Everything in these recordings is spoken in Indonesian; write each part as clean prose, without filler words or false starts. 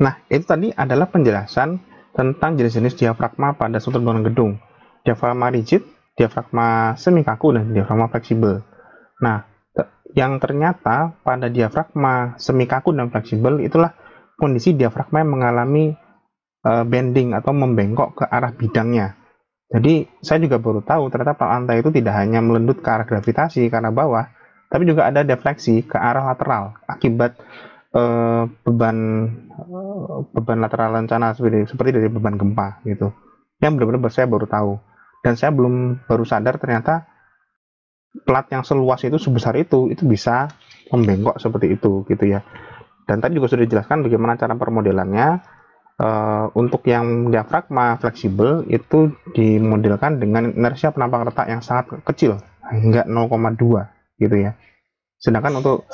Nah, itu tadi adalah penjelasan tentang jenis-jenis diafragma pada struktur bangunan gedung. Diafragma rigid, diafragma semi kaku, dan diafragma fleksibel. Nah, yang ternyata pada diafragma semi kaku dan fleksibel itulah kondisi diafragma yang mengalami bending atau membengkok ke arah bidangnya. Jadi, saya juga baru tahu ternyata lantai itu tidak hanya melendut ke arah gravitasi karena bawah, tapi juga ada defleksi ke arah lateral akibat beban beban lateral lencana seperti dari beban gempa gitu. Yang benar-benar saya baru tahu. Dan saya baru sadar ternyata plat yang seluas itu sebesar itu bisa membengkok seperti itu gitu ya. Dan tadi juga sudah dijelaskan bagaimana cara permodelannya. Untuk yang diafragma fleksibel itu dimodelkan dengan inersia penampang retak yang sangat kecil, hingga 0,2 gitu ya. Sedangkan untuk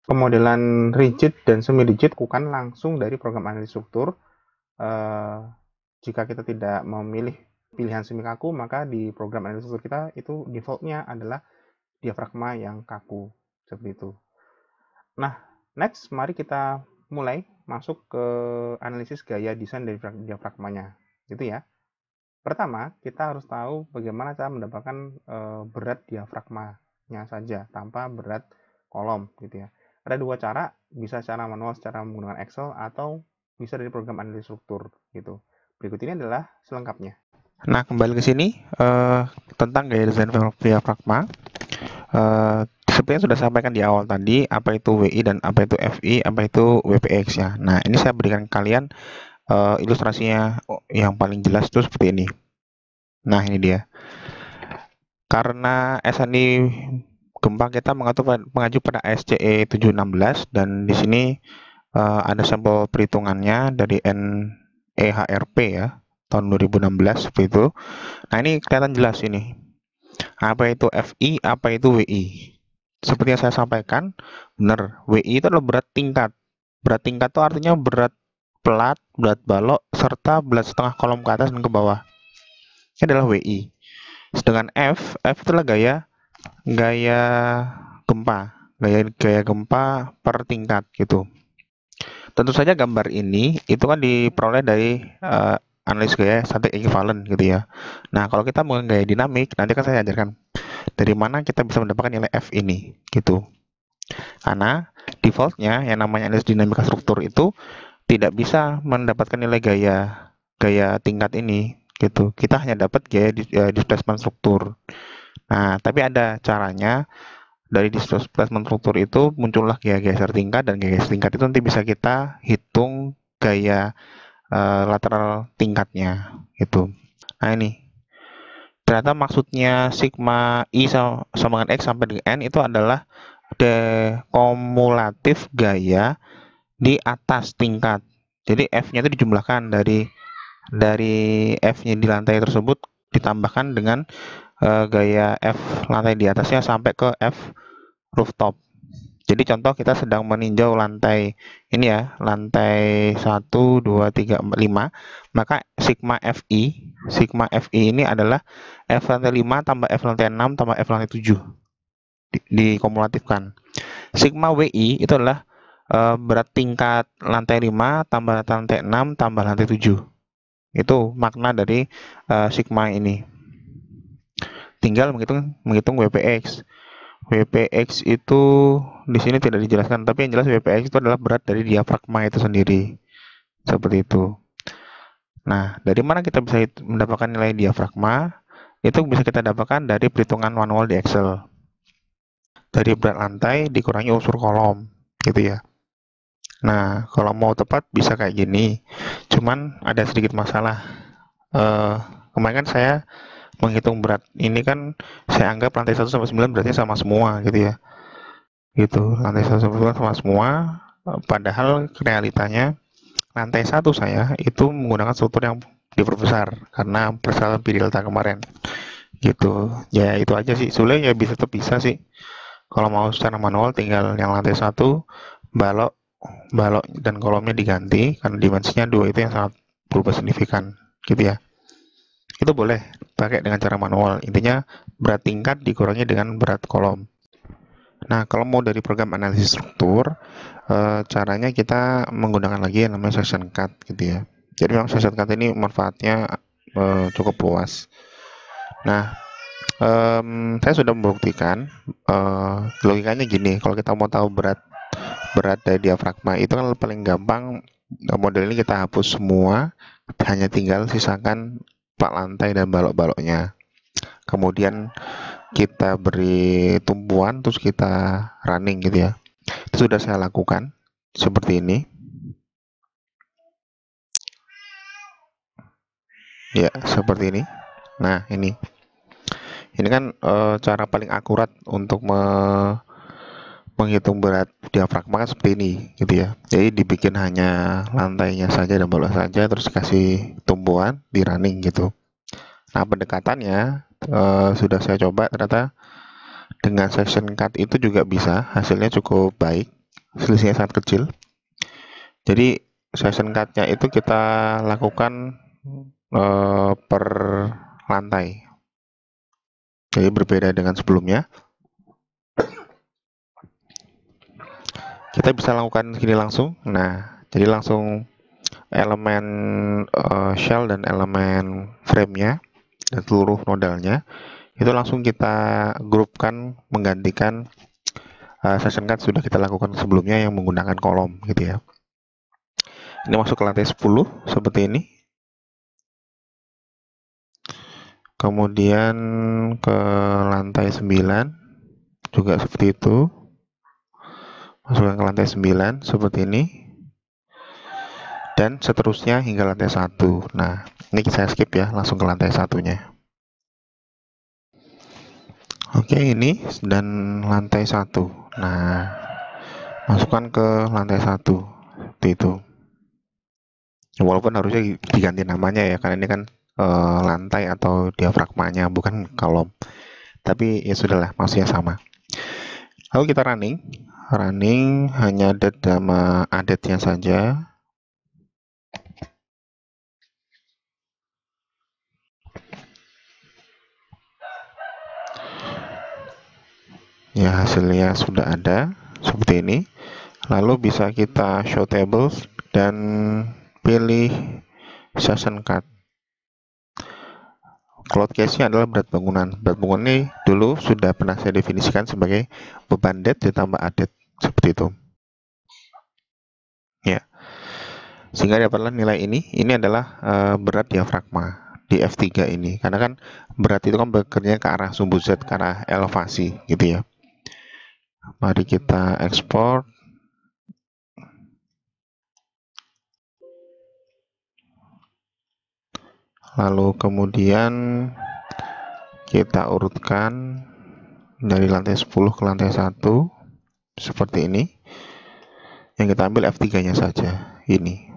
pemodelan rigid dan semi rigid lakukan langsung dari program analisis struktur. Jika kita tidak memilih pilihan semi kaku, maka di program analisis struktur kita itu defaultnya adalah diafragma yang kaku seperti itu. Nah, next mari kita mulai masuk ke analisis gaya desain dari diafragmanya. Gitu ya. Pertama, kita harus tahu bagaimana cara mendapatkan berat diafragmanya saja tanpa berat kolom gitu ya. Ada dua cara, bisa secara manual secara menggunakan Excel atau bisa dari program analisis struktur gitu. Berikut ini adalah selengkapnya. Nah, kembali ke sini tentang gaya desain diafragma. Seperti yang sudah saya sampaikan di awal tadi, apa itu WI dan apa itu FI, apa itu WPX ya. Nah, ini saya berikan kalian ilustrasinya yang paling jelas itu seperti ini. Nah, ini dia. Karena SNI gempa kita mengacu pada ASCE 716 dan di sini ada sampel perhitungannya dari NEHRP ya, tahun 2016 seperti itu. Nah, ini kelihatan jelas ini. Apa itu FI, apa itu WI. Seperti yang saya sampaikan, benar, WI itu adalah berat tingkat. Berat tingkat itu artinya berat plat, berat balok, serta berat setengah kolom ke atas dan ke bawah. Ini adalah WI. Sedangkan F itulah gaya gempa, gaya gempa per tingkat gitu. Tentu saja gambar ini itu kan diperoleh dari analis gaya static equivalent gitu ya. Nah, kalau kita menggunakan gaya dinamik, nanti kan saya ajarkan dari mana kita bisa mendapatkan nilai F ini gitu. Karena defaultnya yang namanya analis dinamika struktur itu tidak bisa mendapatkan nilai gaya tingkat ini gitu. Kita hanya dapat gaya displacement struktur. Nah, tapi ada caranya. Dari displacement struktur itu muncullah gaya geser tingkat, dan gaya geser tingkat itu nanti bisa kita hitung gaya lateral tingkatnya gitu. Nah, ini ternyata maksudnya sigma I sama dengan X sampai dengan N itu adalah dekumulatif gaya di atas tingkat. Jadi F-nya itu dijumlahkan dari F-nya di lantai tersebut ditambahkan dengan gaya F lantai di atasnya sampai ke F rooftop. Jadi contoh kita sedang meninjau lantai ini ya, lantai 1, 2, 3, 4, 5, maka sigma FI ini adalah F lantai 5 tambah F lantai 6 tambah F lantai 7 dikumulatifkan. Sigma WI itu adalah berat tingkat lantai 5 tambah lantai 6 tambah lantai 7. Itu makna dari sigma ini. Tinggal menghitung WPX. WPX itu di sini tidak dijelaskan, tapi yang jelas WPX itu adalah berat dari diafragma itu sendiri. Seperti itu. Nah, dari mana kita bisa mendapatkan nilai diafragma? Itu bisa kita dapatkan dari perhitungan manual di Excel. Dari berat lantai dikurangi unsur kolom, gitu ya. Nah, kalau mau tepat bisa kayak gini. Cuman ada sedikit masalah. Kemarin kan saya menghitung berat ini kan saya anggap lantai 1 sampai 9 beratnya sama semua gitu ya. Gitu, lantai 1 sampai 9 sama semua, padahal realitanya lantai 1 saya itu menggunakan struktur yang diperbesar karena persoalan pi delta kemarin. Gitu. Ya itu aja sih. Sebenarnya ya bisa tetap bisa sih. Kalau mau secara manual tinggal yang lantai 1 balok balok dan kolomnya diganti karena dimensinya 2 itu yang sangat berubah signifikan gitu ya. Itu boleh pakai dengan cara manual. Intinya berat tingkat dikurangi dengan berat kolom. Nah, kalau mau dari program analisis struktur, caranya kita menggunakan lagi yang namanya session cut gitu ya. Jadi memang session cut ini manfaatnya cukup luas. Nah, saya sudah membuktikan logikanya gini. Kalau kita mau tahu berat dari diafragma itu kan paling gampang, model ini kita hapus semua, hanya tinggal sisakan plak lantai dan balok-baloknya. Kemudian kita beri tumpuan, terus kita running gitu ya. Itu sudah saya lakukan seperti ini. Ya, seperti ini. Nah, ini kan cara paling akurat untuk menghitung berat diafragma kan seperti ini gitu ya. Jadi dibikin hanya lantainya saja dan balok saja, terus kasih tumpuan di running gitu. Nah, pendekatannya sudah saya coba, ternyata dengan session cut itu juga bisa, hasilnya cukup baik, selisihnya sangat kecil. Jadi session cut-nya itu kita lakukan per lantai, jadi berbeda dengan sebelumnya. Kita bisa lakukan gini langsung. Nah, jadi langsung elemen shell dan elemen frame-nya dan seluruh nodalnya itu langsung kita grupkan menggantikan session cut sudah kita lakukan sebelumnya yang menggunakan kolom gitu ya. Ini masuk ke lantai 10 seperti ini. Kemudian ke lantai 9 juga seperti itu. Masukkan ke lantai 9 seperti ini. Dan seterusnya hingga lantai 1. Nah, ini saya skip ya, langsung ke lantai 1-nya. Oke, ini dan lantai 1. Nah, masukkan ke lantai 1 seperti itu. Walaupun harusnya diganti namanya ya, karena ini kan lantai atau diafragmanya, bukan kolom. Tapi ya sudahlah, maksudnya sama. Lalu kita running hanya date sama added-nya saja. Ya, hasilnya sudah ada seperti ini. Lalu bisa kita show tables dan pilih session cut. Cloud case-nya adalah berat bangunan. Berat bangunan ini dulu sudah pernah saya definisikan sebagai beban dead ditambah added, seperti itu. Ya, sehingga dapatlah nilai ini. Ini adalah berat diafragma di F3 ini. Karena kan berat itu kan bekerja ke arah sumbu Z, ke arah elevasi gitu ya. Mari kita ekspor. Lalu kemudian kita urutkan dari lantai 10 ke lantai 1 seperti ini. Yang kita ambil F3-nya saja, ini.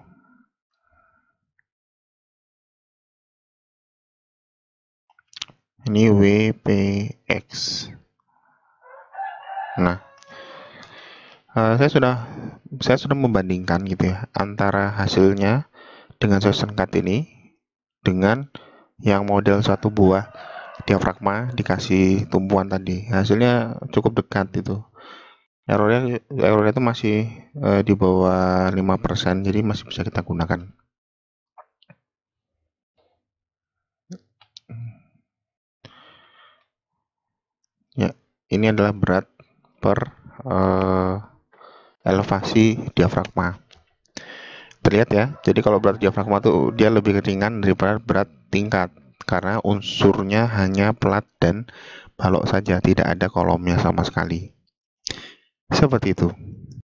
Ini WPX. Nah, saya sudah membandingkan gitu ya antara hasilnya dengan session cut ini dengan yang model satu buah diafragma dikasih tumpuan tadi. Hasilnya cukup dekat itu. Errornya itu masih di bawah 5%, jadi masih bisa kita gunakan. Ya, ini adalah berat per elevasi diafragma. Terlihat ya, jadi kalau berat diafragma itu dia lebih ringan daripada berat tingkat, karena unsurnya hanya plat dan balok saja, tidak ada kolomnya sama sekali. Seperti itu.